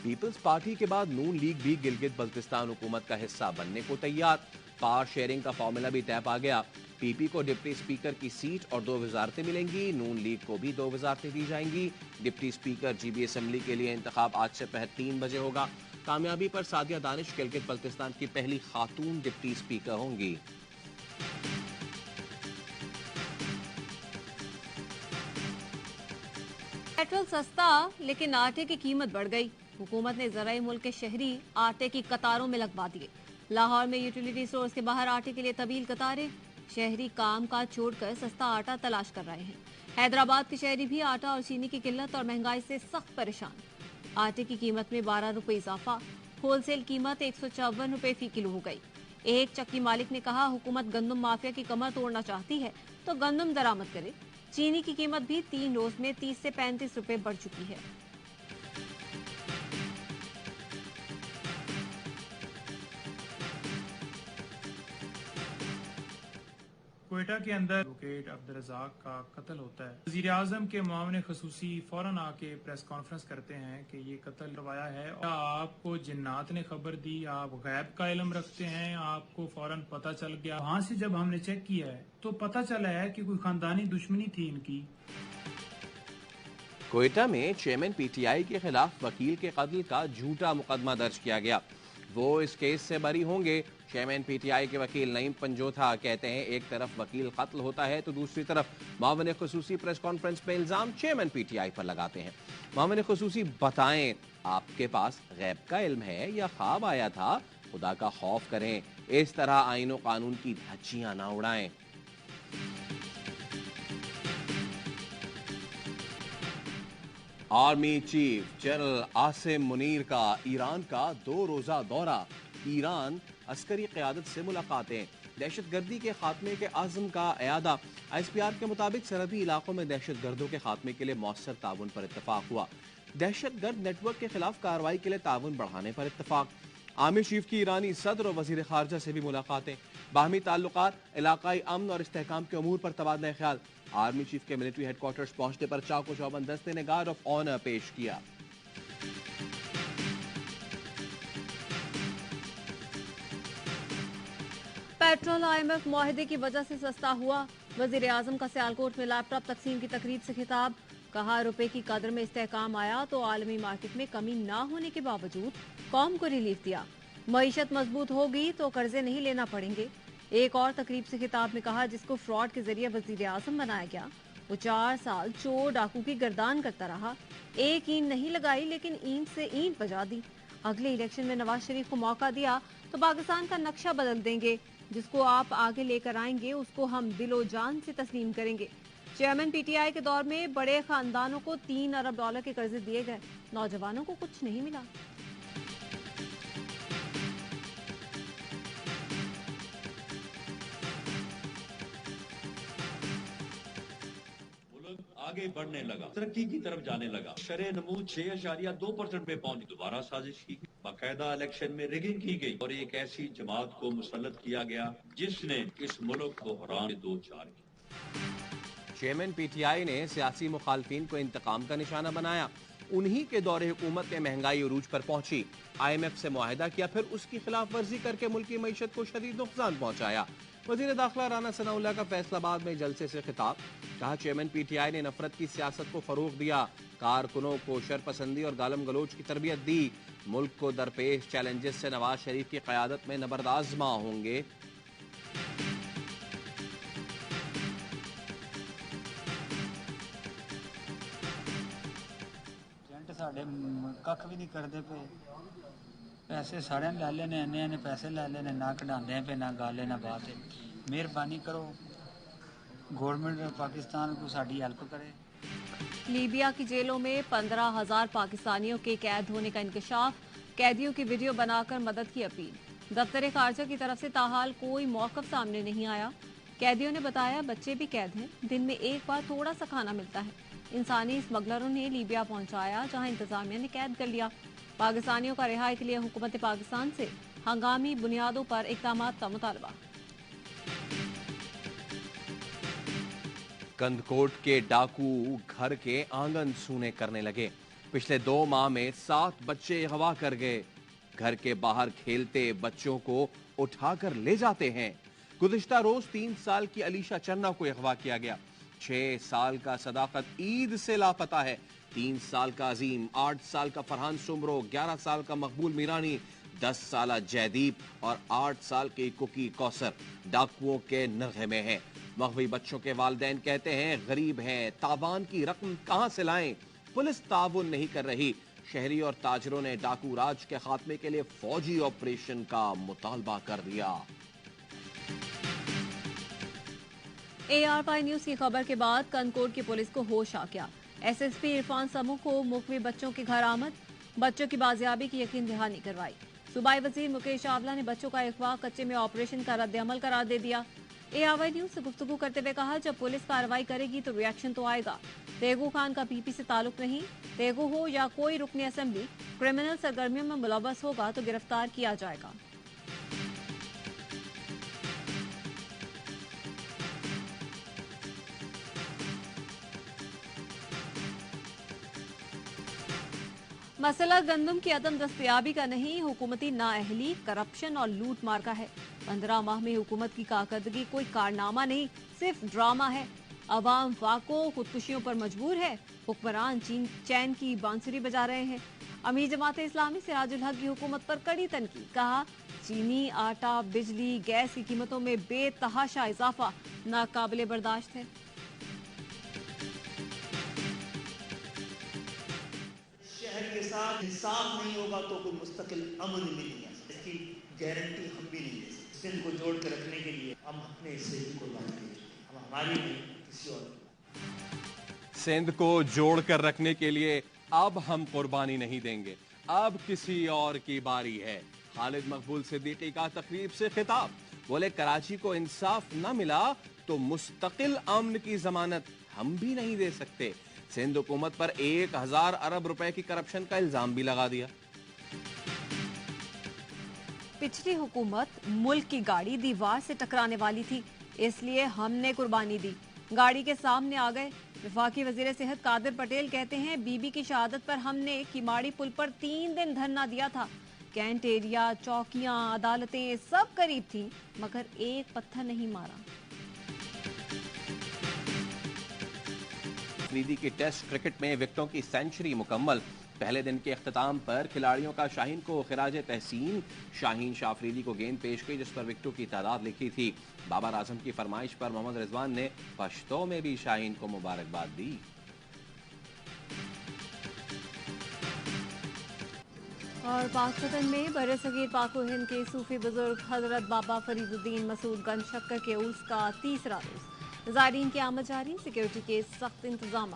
Peoples party के बाद नून league भी गिलगित बल्तिस्तान हुकूमत का हिस्सा बनने को तैयार। पावर शेयरिंग का फॉर्मूला भी तय पा गया। पीपी को डिप्टी स्पीकर की सीट और 2 वजारतें मिलेंगी। नून लीग को भी 2 वजारतें दी जाएंगी। डिप्टी स्पीकर जीबी असम्बली के लिए इंतखाब आज से पहर 3 बजे होगा। कामयाबी पर सादिया दानिश गिलगित बल्तिस्तान की पहली खातून डिप्टी स्पीकर होंगी। पेट्रोल सस्ता लेकिन आटे की कीमत बढ़ गई। हुकूमत ने ज़राई मुल्क के शहरी आटे की कतारों में लगवा दिए। लाहौर में यूटिलिटी स्टोर्स के बाहर आटे के लिए तवील कतारें। शहरी काम काज छोड़कर सस्ता आटा तलाश कर रहे हैं। हैदराबाद के शहरी भी आटा और चीनी की किल्लत और महंगाई से सख्त परेशान। आटे की कीमत में 12 रुपए इजाफा। होलसेल कीमत 154 रुपए फी किलो हो गई। एक चक्की मालिक ने कहा, हुकूमत गंदम माफिया की कमर तोड़ना चाहती है तो गंदम दरामद करे। चीनी की कीमत भी 3 रोज में 30 से 35 रुपए बढ़ चुकी है। क्वेटा के अंदर एडवोकेट अब्दुल रज़ाक का कत्ल होता है। वज़ीर आज़म के मामले खसूसी फौरन आके प्रेस कॉन्फ्रेंस करते हैं कि ये कत्ल करवाया है। आपको जिन्नात ने खबर दी, आप गैब का इल्म रखते हैं, आपको फौरन पता चल गया। वहां से जब हमने चेक किया है तो पता चला है कि कोई खानदानी दुश्मनी थी इनकी। क्वेटा में चेयरमैन पीटीआई के खिलाफ वकील के कत्ल का झूठा मुकदमा दर्ज किया गया। वो इस केस से बरी होंगे। चेयरमैन पीटीआई के वकील नईम पंजोथा कहते हैं, एक तरफ वकील कत्ल होता है तो दूसरी तरफ मामले खुसूसी प्रेस कॉन्फ्रेंस में इल्जाम चेयरमैन पीटीआई पर लगाते हैं। मामले खुसूसी बताएं, आपके पास गैब का इल्म है या ख्वाब आया था? खुदा का खौफ करें, इस तरह आईन और कानून की धज्जियां ना उड़ाएं। Army chief general Asim Munir का ईरान का 2 रोजा दौरा। ईरान अस्करी क़यादत से मुलाकातें। दहशतगर्दी के खात्मे के आज़म का एयादा। ISPR के मुताबिक सरहदी इलाकों में दहशतगर्दों के खात्मे के लिए मौसर ताउन पर इत्तफाक हुआ। दहशतगर्द नेटवर्क के खिलाफ कार्रवाई के लिए ताउन बढ़ाने पर इत्तफाक। आर्मी चीफ की ईरानी सदर और वजीर खारजा से भी मुलाकातें। बाहमी ताल्लुकात, इलाकाई अमन और इस्तेहकाम के अमूर पर तबादला ख्याल। आर्मी चीफ के मिलिट्री हेडक्वार्टर्स पहुंचने पर चाको चौबंद दस्ते ने गार्ड ऑफ ऑनर पेश किया। पेट्रोल IMF मुआहदे की वजह से सस्ता हुआ। वजीर आजम का सियालकोट में लैपटॉप तकसीम की तकरीब से खिताब। कहा, रुपए की कदर में इस्तेहकाम आया तो आलमी मार्केट में कमी ना होने के बावजूद कौम को रिलीफ दिया। मईशत मजबूत होगी तो कर्जे नहीं लेना पड़ेंगे। एक और तकरीब से खिताब में कहा, जिसको फ्रॉड के जरिए वजीर आजम बनाया गया वो 4 साल चोर डाकू की गर्दान करता रहा। एक ईंट नहीं लगाई लेकिन ईंट से ईंट बजा दी। अगले इलेक्शन में नवाज शरीफ को मौका दिया तो पाकिस्तान का नक्शा बदल देंगे। जिसको आप आगे लेकर आएंगे उसको हम दिलो जान से तस्लीम करेंगे। चेयरमैन पीटीआई के दौर में बड़े खानदानों को 3 अरब डॉलर के कर्जे दिए गए, नौजवानों को कुछ नहीं मिला। आगे बढ़ने लगा, तरक्की की तरफ जाने लगा। शरह नमूद 6.2% पे पहुंच। दोबारा साजिश की, बाकायदा इलेक्शन में रिगिंग की गई और एक ऐसी जमात को मुसल्लत किया गया जिसने इस मुल्क को हराम 2-4 की। चेयरमैन पीटीआई ने सियासी मुखालफिन को इंतकाम का निशाना बनाया। उन्हीं के दौरे हुकूमत में महंगाई उरूज पर पहुंची। IMF से मुआहिदा किया, फिर उसकी खिलाफ वर्जी करके मुल्क की मईशत को शदीद नुकसान पहुंचाया। वजीर दाखिला राना सनाउल्लाह का फैसलाबाद में जलसे से खिताब। कहा, चेयरमैन पीटीआई ने नफरत की सियासत को फरोग दिया, कारकुनों को शरपसंदी और गालम गलोच की तरबियत दी। मुल्क को दरपेश चैलेंजेस से नवाज शरीफ की क़यादत में नबरदाज़मा होंगे। साढ़े कख भी नहीं करते पे, पैसे सारे ले लेने, इन्ने पैसे ले लेने, ना कढ़ाने पे, ना गाले ना बात है। मेहरबानी करो, गवर्नमेंट पाकिस्तान को साड़ी हेल्प करे। लीबिया की जेलों में 15,000 पाकिस्तानियों के कैद होने का इंकशाफ। कैदियों की वीडियो बनाकर मदद की अपील। दफ्तर खारजा की तरफ से ताहाल कोई मौकफ सामने नहीं आया। कैदियों ने बताया, बच्चे भी कैद हैं, दिन में एक बार थोड़ा सा खाना मिलता है। इंसानी स्मगलरों ने लीबिया पहुंचाया, जहां इंतजामिया ने कैद कर लिया। पाकिस्तानियों का रिहाई के लिए हुकूमत पाकिस्तान से हंगामी बुनियादों पर इक़दामात का मुतालबा। कंदकोट के डाकू घर के आंगन सूने करने लगे। पिछले 2 माह में 7 बच्चे अगवा कर गए। घर के बाहर खेलते बच्चों को उठाकर ले जाते हैं। गुज़िश्ता रोज 3 साल की अलीशा चन्ना को अगवा किया गया। 6 साल का सदाकत ईद से लापता है। 3 साल का अजीम, 8 साल का फरहान सुमरो, 11 साल का मकबूल मीरानी, 10 साल जयदीप और 8 साल की कुकी कौसर डाकुओं के नरगे में है। मगवी बच्चों के वालिदैन कहते हैं गरीब हैं, तावान की रकम कहां से लाएं? पुलिस ताउन नहीं कर रही। शहरी और ताजरों ने डाकू राज के खात्मे के लिए फौजी ऑपरेशन का मुतालबा कर दिया। ARY न्यूज की खबर के बाद कनकोट की पुलिस को होश आ गया। SSP इरफान समूह को मुखवी बच्चों के घर आमद, बच्चों की बाजियाबी की यकीन दहानी करवाई। सूबाई वजीर मुकेश आंवला ने बच्चों का अगवा कच्चे में ऑपरेशन का रद्द-ए-अमल करार दे दिया। ARY न्यूज से गुफ्तगू करते हुए कहा, जब पुलिस कार्रवाई करेगी तो रिएक्शन तो आएगा। तेगू खान का PP से ताल्लुक नहीं। तेगू हो या कोई रुकने असेंबली क्रिमिनल सरगर्मियों में मुलव्वस होगा तो गिरफ्तार किया जाएगा। मसला गंदम की अदम दस्तयाबी का नहीं, हुकूमती नाअहली, करप्शन और लूट मार का है। 15 माह में हुकूमत की कारकर्दगी कोई कारनामा नहीं, सिर्फ ड्रामा है। अवाम वाको खुदकुशियों पर मजबूर है। हुक्मरान चैन की बांसुरी बजा रहे हैं। अमीर जमात इस्लामी सिराजुल हक की हुकूमत पर कड़ी तनकीद। कहा, चीनी, आटा, बिजली, गैस की कीमतों में बेतहाशा इजाफा नाकाबिले बर्दाश्त है। शहर के साथ इंसाफ नहीं होगा तो कोई मुस्तकिल अमन भी नहीं है। इसकी गारंटी हम भी नहीं दे सकते। सिंध को जोड़ कर रखने के लिए हम अपने हिस्से की कुर्बानी देंगे, हम हमारी नहीं किसी और की। सिंध को जोड़ कर रखने के लिए अब हम कुर्बानी नहीं देंगे, अब किसी और की बारी है। खालिद मकबूल सिद्दीकी का तकरीब से खिताब, बोले कराची को इंसाफ न मिला तो मुस्तकिल अमन की जमानत हम भी नहीं दे सकते। सिंध हुकूमत पर 1000 अरब रुपए की करप्शन का इल्जाम भी लगा दिया। पिछली हुकूमत मुल्क की गाड़ी दीवार से टकराने वाली थी, इसलिए हमने कुर्बानी दी, गाड़ी के सामने आ गए। वफाकी वजीर सेहत कादिर पटेल कहते हैं, बीबी की शहादत पर हमने किमाड़ी पुल पर 3 दिन धरना दिया था। कैंट एरिया, चौकियां, अदालतें सब करीब थी, मगर एक पत्थर नहीं मारा। अफरीदी की टेस्ट क्रिकेट में विकेटों की सेंचुरी मुकम्मल। पहले दिन के अख्ताम पर खिलाड़ियों का शाहीन को खिराज तहसीन। शाहीन शाह अफरीदी को गेंद पेश की जिस पर विकेटों की तादाद लिखी थी। बाबर आजम की फरमाइश पर मोहम्मद रिजवान ने पश्तो में भी शाहीन को मुबारकबाद दी। और पाकिस्तान में बरसगीर पाक व हिंद के सूफी बुजुर्ग हजरत बाबा फरीदुद्दीन मसूद गंज शक्कर के उर्स का तीसरा रोज। ज़ायरीन की आमद जारी, सिक्योरिटी के सख्त इंतजाम।